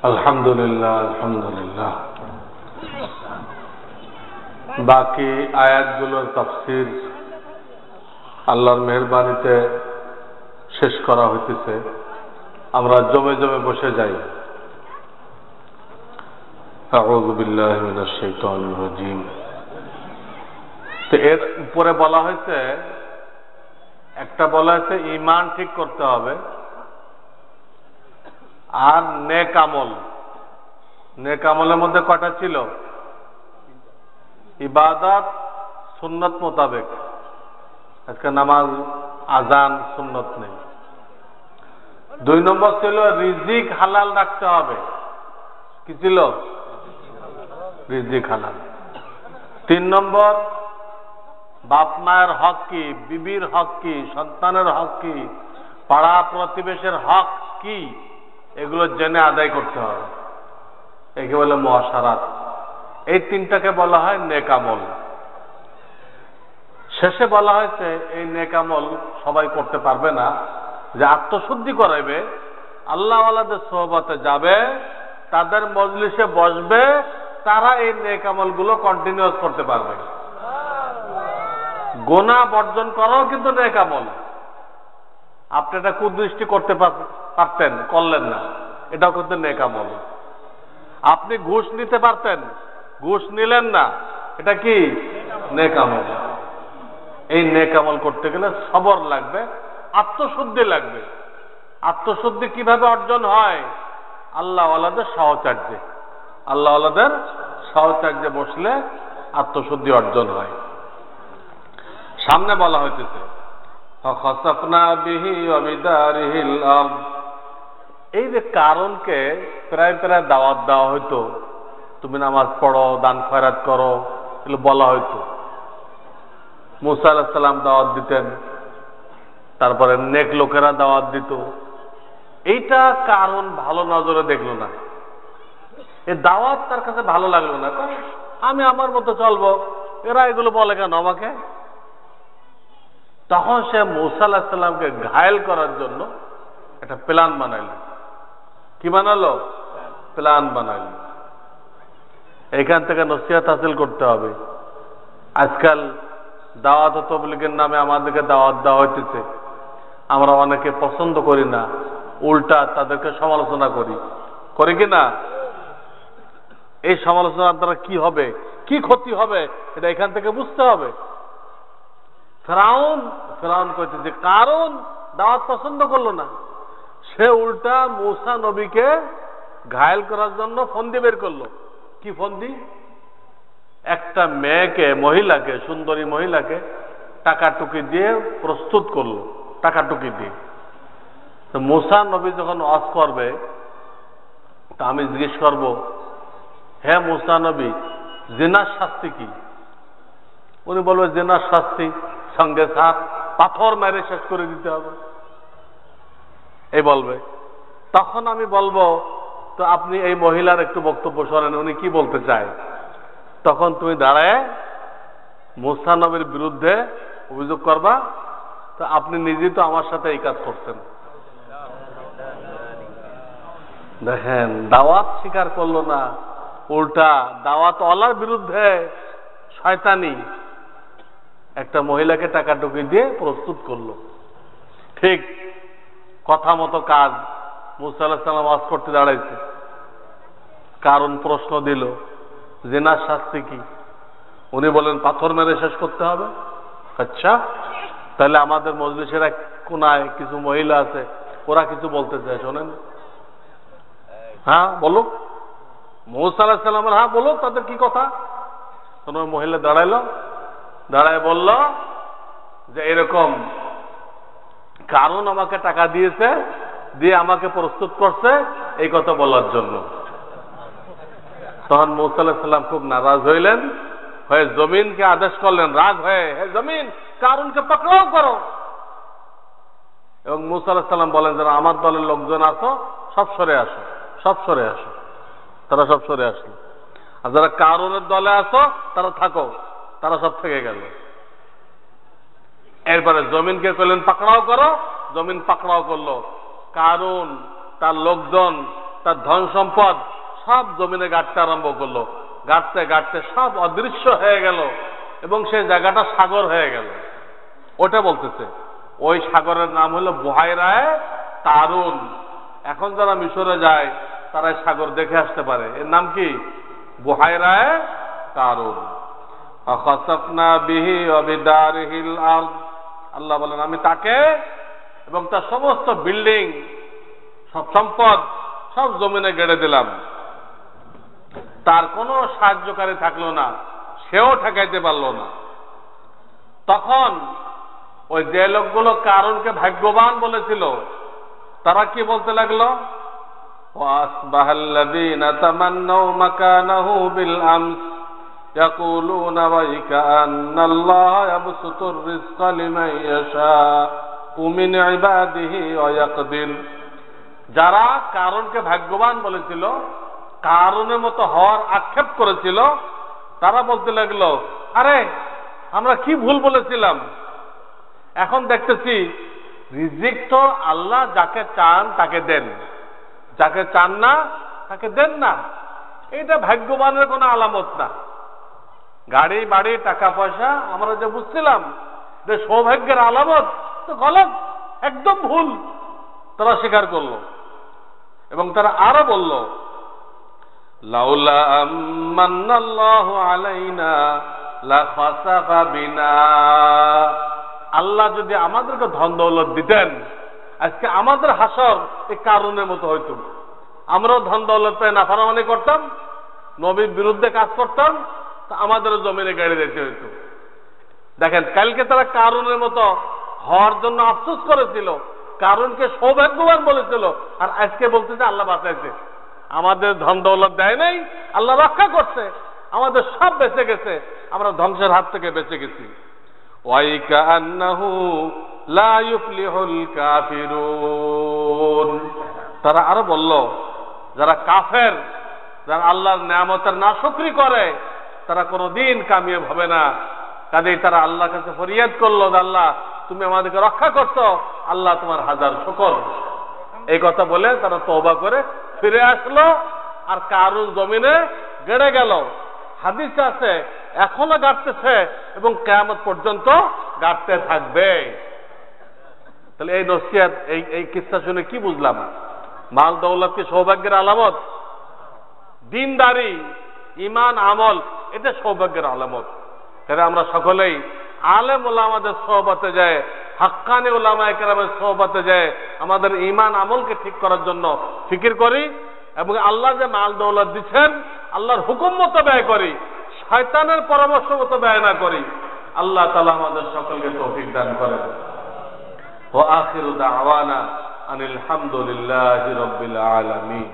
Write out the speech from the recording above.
আলহামদুলিল্লাহ আলহামদুলিল্লাহ। বাকি আয়াতগুলোর তাফসীর আল্লাহর মেহেরবানিতে শেষ করা হইতেছে। আমরা জমে জমে বসে যাই। আউযু বিল্লাহি মিনাশ শাইতানির রাজীম। তো এর উপরে বলা হয়েছে, একটা বলা হয়েছে ঈমান ঠিক করতে হবে, আর নেক আমল। নেক আমলের মধ্যে কয়টা ছিল? ইবাদত সুন্নত মোতাবেক। আজকে নামাজ আজান সুন্নত নেই। 2 নম্বর ছিল রিজিক হালাল রাখতে হবে। কি ছিল? রিজিক হালাল। 3 নম্বর বাপ মায়ের হক কি, বিবির হক কি, সন্তানের হক কি, পাড়া প্রতিবেশের হক কি, এগুলো জেনে আদায় করতে হবে। একে বলে মুআশারাত। এই 3টাকে বলা হয় নেক আমল। শেষে বলা হয়েছে এই নেক আমল সবাই করতে পারবে না, যে আত্মশুদ্ধি করাইবে, আল্লাহওয়ালাদের সোহবতে যাবে, তাদের মজলিসে বসবে, তারা এই নেক আমলগুলো কন্টিনিউয়াস করতে পারবে। গুনাহ বর্জন করাও কিন্তু নেক আমল। আপনি এটা কুদৃষ্টি করতে পারতেন, করলেন না, এটাও কিন্তু নেক আমল। আপনি ঘুষ নিতে পারতেন, ঘুষ নিলেন না, এটা কি? নেক আমল। এই নেক আমল করতে গেলে সবর লাগবে, আত্মশুদ্ধি লাগবে। আত্মশুদ্ধি কিভাবে অর্জন হয়? আল্লাহওয়ালাদের সাহচর্যে। আল্লাহওয়ালাদের সাহচর্যে বসলে আত্মশুদ্ধি অর্জন হয়। সামনে বলা হইতেছে ফাখাসাফনা বিহি ওয়া বিদারিহিল আরদ। এই যে কারণকে প্রায় প্রায় দাওয়াত দেওয়া হইতো, তুমি নামাজ পড়ো, দান খয়রাত করো, এগুলো বলা হইতো। মুসা আলাইহিস সালাম দাওয়াত দিতেন, তারপরে নেক লোকেরা দাওয়াত দিত। এইটা কারণ ভালো নজরে দেখলো না, এই দাওয়াত তার কাছে ভালো লাগলো না। আমি আমার মতো চলবো, এরা এগুলো বলে কেন আমাকে? তখন সে মুসা আলাইহিস সালামকে ঘায়েল করার জন্য একটা প্ল্যান বানাইল। কি বানালো? প্ল্যান বানাইল। এখান থেকে নসিহত হাসিল করতে হবে। আজকাল দাওয়াত ও তাবলীগের নামে আমাদেরকে দাওয়াত দেওয়া হইতেছে, আমরা অনেকে পছন্দ করি না, উল্টা তাদেরকে সমালোচনা করি কি না? এই সমালোচনার দ্বারা কি হবে, কি ক্ষতি হবে, এটা এখান থেকে বুঝতে হবে। ফেরাউন কইতেছে, কারণ দাওয়াত পছন্দ করলো না, সে উল্টা মুসা নবীকে ঘায়েল করার জন্য ফন্দি বের করলো। কি ফন্দি? একটা মেয়েকে, মহিলাকে, সুন্দরী মহিলাকে টাকাটুকি দিয়ে প্রস্তুত করলো, টাকাটুকি দিয়ে। তো মুসা নবী যখন ওয়াজ করবে, তা আমি জিজ্ঞেস করব, হে মুসা নবী, জিনার শাস্তি কি? উনি বলবে, জিনার শাস্তি সঙ্গে সাথ পাথর মেরে শেষ করে দিতে হবে, এই বলবে। তখন আমি বলবো, তো আপনি এই মহিলার একটু বক্তব্য শোনেন, উনি কি বলতে চায়। তখন তুমি দাঁড়ায় মুসা নবীর বিরুদ্ধে অভিযোগ করবা, তো আপনি নিজেই তো আমার সাথে এই কাজ করতেন। দেখেন, দাওয়াত স্বীকার করলো না, উল্টা দাওয়াত ওয়ালার বিরুদ্ধে শয়তানি একটা মহিলাকে টাকাটুকি দিয়ে প্রস্তুত করলো। ঠিক কথা মতো কাজ। মুসা আলাইহিস সালাম ওয়াজ করতে দাঁড়াইছে, কারণ প্রশ্ন দিল জিনার শাস্তি কি? উনি বলেন পাথর মেরে শেষ করতে হবে। আচ্ছা, তাহলে আমাদের মজলিসের এক কোনায় কিছু মহিলা আছে, ওরা কিছু বলতে চায়, শোনেন। হ্যাঁ বলো। মুসা আলাইহিস সালামের হ্যাঁ বলো, তাদের কি কথা? কোন মহিলা দাঁড়াইলো, দাঁড়ায় বলল যে এরকম কারণ আমাকে টাকা দিয়েছে, দিয়ে আমাকে প্রস্তুত করছে এই কথা বলার জন্য। তখন মুসা আলাইহিস সালাম খুব নারাজ হইলেন, হয়ে জমিনকে আদেশ করলেন, রাগ হয়ে, হে জমিন, কারণকে পাকড়াও করো। এবং মুসা আলাইহিস সালাম বলেন, যারা আমার দলের লোকজন আসো, সব সরে আসো, সব সরে আসো। তারা সব সরে আসলো। আর যারা কারণের দলে আসো তারা থাকো, তারা সব থেকে গেল। এরপরে জমিনকে কইলেন পাকড়াও করো, জমিন পাকড়াও করলো। কারুন, তার লোকজন, তার ধন সম্পদ সব জমিনে গাঁটতে আরম্ভ করলো। গাঁটতে গাঁটতে সব অদৃশ্য হয়ে গেল এবং সেই জায়গাটা সাগর হয়ে গেল। ওটা বলতেছে ওই সাগরের নাম হলো বুহাইরায়ে কারুন। এখন যারা মিশরে যায় তারা এই সাগর দেখে আসতে পারে। এর নাম কি? বুহাইরায়ে কারুন। ফাখাসাফনা বিহি ওয়া বিদারিহিল আরদ। আল্লাহ বলেন আমি তাকে এবং তার সমস্ত বিল্ডিং, সব সম্পদ সব জমিনে গেড়ে দিলাম। তার কোনো সাহায্যকারী থাকলো না, সেও ঠেকাইতে পারলো না। তখন ওই যে লোকগুলো কারুনকে ভাগ্যবান বলেছিল তারা কি বলতে লাগলো? ওয়াসবাহাল্লাযীনা তামান্নাউ মাকানাহু বিল আমস ইয়াকুলুনা ওয়াইকান্নাল্লাহা ইয়াবসুতুর রিজকা লিমান ইয়াশাউ মিন ইবাদিহি ওয়া ইয়াকদির। যারা কারুনকে ভাগ্যবান বলেছিল, কারুনের মতো হওয়ার আক্ষেপ করেছিল, তারা বলতে লাগলো আরে আমরা কি ভুল বলেছিলাম। এখন দেখতেছি রিজিক তো আল্লাহ যাকে চান তাকে দেন, যাকে চান না তাকে দেন না। এটা ভাগ্যবানের কোনো আলামত না। গাড়ি বাড়ি টাকা পয়সা আমরা যে বুঝছিলাম যে সৌভাগ্যের আলামত, তো গলত, একদম ভুল। তারা স্বীকার করলো এবং তারা আরো বলল লাউলা আম্মান্নাল্লাহু আলাইনা লাখাসাফা বিনা। আল্লাহ যদি আমাদেরকে ধন দৌলত দিতেন আজকে আমাদের হাসর এই কারণের মতো হইতো। আমরাও ধন দৌলত পেয়ে নাফরমানি করতাম, নবীর বিরুদ্ধে কাজ করতাম, তা আমাদেরও জমিনে গাড়ি দিতে হইতো। দেখেন কালকে তারা কারণের মতো হওয়ার জন্য আফসোস করেছিল, কারণকে সৌভাগ্যবান বলেছিল, আর আজকে বলতেছে আল্লাহ বাঁচাইছে। আমাদের ধন দৌলত দেয় নাই, আল্লাহ রক্ষা করছে, আমাদের সব বেঁচে গেছে, আমরা ধ্বংসের হাত থেকে বেঁচে গেছি। ওয়াইকান্নাহু লা ইউফলিহুল কাফিরুন। তারা আরো বলল যারা কাফের, যারা আল্লাহর নিয়ামতের নাশুকরি করে, তারা কোনোদিন কামিয়াব হবে না। কাজেই তারা আল্লাহর কাছে ফরিয়াদ করলো, আল্লাহ তুমি আমাদেরকে রক্ষা করছো, আল্লাহ তোমার হাজার শুকর। এই কথা বলে তারা তওবা করে ফিরে আসলো, আর কারুন জমিনে গেড়ে গেল। হাদিসে আছে এখনো গাড়তেছে এবং কিয়ামত পর্যন্ত গাড়তে থাকবে। তাহলে এই নসিহত, এই কিসসা শুনে কি বুঝলাম? মাল দৌলত কি সৌভাগ্যের আলামত? দিনদারি, ইমান, আমল এটা সৌভাগ্যের আলামত। তাহলে আমরা সকলেই আলেম ওলামাদের সোহবতে যায়, হাক্কানি ওলামায়ে কেরামের সোহবতে যায়, আমাদের ইমান আমলকে ঠিক করার জন্য ফিকির করি এবং আল্লাহ যে মাল দৌলত দিচ্ছেন আল্লাহর হুকুম মতো ব্যয় করি, শয়তানের পরামর্শ মতো ব্যয় না করি। আল্লাহ তাআলা আমাদের সকলকে তৌফিক দান করেন। ওয়া আখিরু দাওয়ানা আনিল হামদুলিল্লাহি রাব্বিল আলামিন।